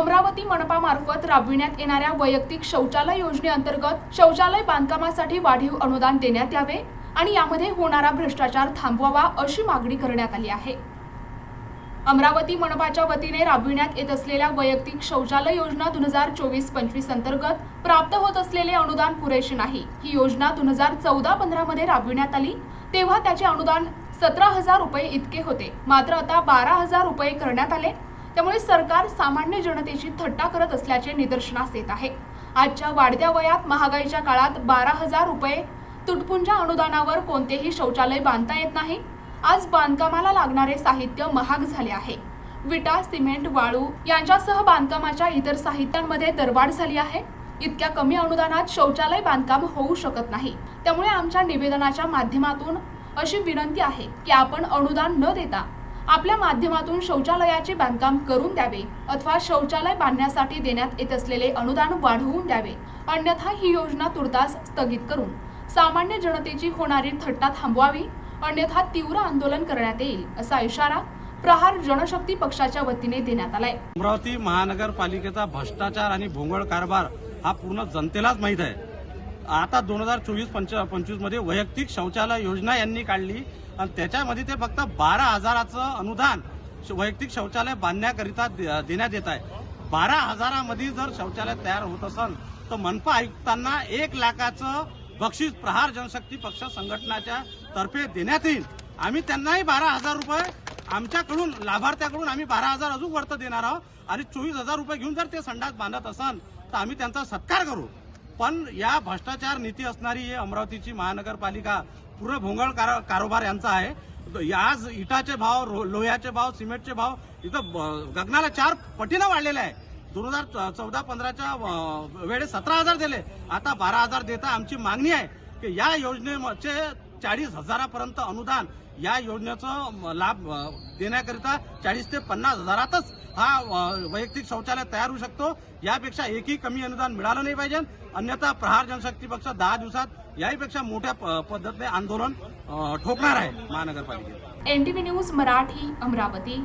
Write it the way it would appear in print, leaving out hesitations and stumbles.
अमरावती मनपामार्फत राबविण्यात येणाऱ्या वैयक्तिक शौचालय योजनेअंतर्गत शौचालय बांधकामासाठी वाढीव अनुदान देण्यात यावे आणि यामध्ये होणारा भ्रष्टाचार थांबवावा अशी मागणी करण्यात आली आहे। अमरावती मनपाच्या वतीने राबविण्यात येत असलेल्या वैयक्तिक शौचालय योजना 2024-25 अंतर्गत प्राप्त होत असलेले अनुदान पुरेसे नाही। ही योजना 2014-15 मध्ये राबविण्यात आली, तेव्हा त्याचे अनुदान 17,000 रुपये इतके होते, मात्र आता 12,000 रुपये करण्यात आले। त्यामुळे सरकार सामान्य जनतेची थट्टा करत असल्याचे निदर्शनास येत आहे। आजच्या वाढत्या वयात महागाईच्या काळात 12,000 रुपये तुटपुंजा अनुदानावर कोणतेही शौचालय बांधता येत नाही। आज बांधकामाला लागणारे साहित्य महाग झाले आहे। विटा, सिमेंट, वाळू यांच्यासह बांधकामाच्या इतर साहित्यांमध्ये दरवाढ झाली आहे। इतक्या कमी अनुदानात शौचालय बांधकाम होऊ शकत नाही। त्यामुळे आमच्या निवेदनाच्या माध्यमातून अशी विनंती आहे की आपण अनुदान न देता आपल्या माध्यमातून शौचालयाचे बांधकाम करून द्यावे अथवा शौचालय बांधण्यासाठी देण्यात येत असलेले अनुदान वाढवून द्यावे, अन्यथा ही योजना तुर्तास स्थगित करून सामान्य जनतेची होणारी थट्टा थांबवावी, अन्यथा तीव्र आंदोलन करण्यात येईल असा इशारा प्रहार जनशक्ती पक्षाच्या वतीने देण्यात आलाय। अमरावती महानगरपालिकेचा भ्रष्टाचार आणि भोंगळ कारभार हा पूर्ण जनतेलाच माहीत आहे। आता 2024-25 मध्ये वैयक्तिक शौचालय योजना यांनी काढली आणि त्याच्यामध्ये ते फक्त 12,000चं अनुदान वैयक्तिक शौचालय बांधण्याकरिता देण्यात येत आहे। 12,000 मध्ये जर शौचालय तयार होत असेल तर मनपा आयुक्तांना 1 लाखाचं बक्षीस प्रहार जनशक्ती पक्ष संघटनाच्या तर्फे देण्यात येईल। आम्ही त्यांनाही 12,000 रुपये आमच्याकडून लाभार्थ्याकडून आम्ही 12,000 अजून वर्त देणार आहोत आणि 24,000 रुपये घेऊन जर ते संडास बांधत असाल तर आम्ही त्यांचा सत्कार करू। पण या भ्रष्टाचार नीती असणारी ही अमरावतीची महानगरपालिका पूर्ण भोंगळ कारोबार यांचा आहे। आज इटाचे भाव, लोह्याचे भाव, सिमेंटचे भाव इथं गगनाला 4 पटीनं वाढलेले आहे। 2014-15च्या वेळेस 17,000 दिले, आता 12,000 देता। आमची मागणी आहे की या योजनेचे 40,000 पर्यंत अनुदान या योजनेचा लाभ देण्याकरिता 40 ते 50,000तच हा वैयक्तिक शौचालय तयार होऊ शकतो। यापेक्षा एकही कमी अनुदान मिळालं नाही पाहिजे, अन्यथा प्रहार जनशक्ती पक्ष 10 दिवसात याहीपेक्षा मोठ्या पद्धतीने आंदोलन ठोकणार आहे महानगरपालिकेत। NTV news Marathi, Amravati.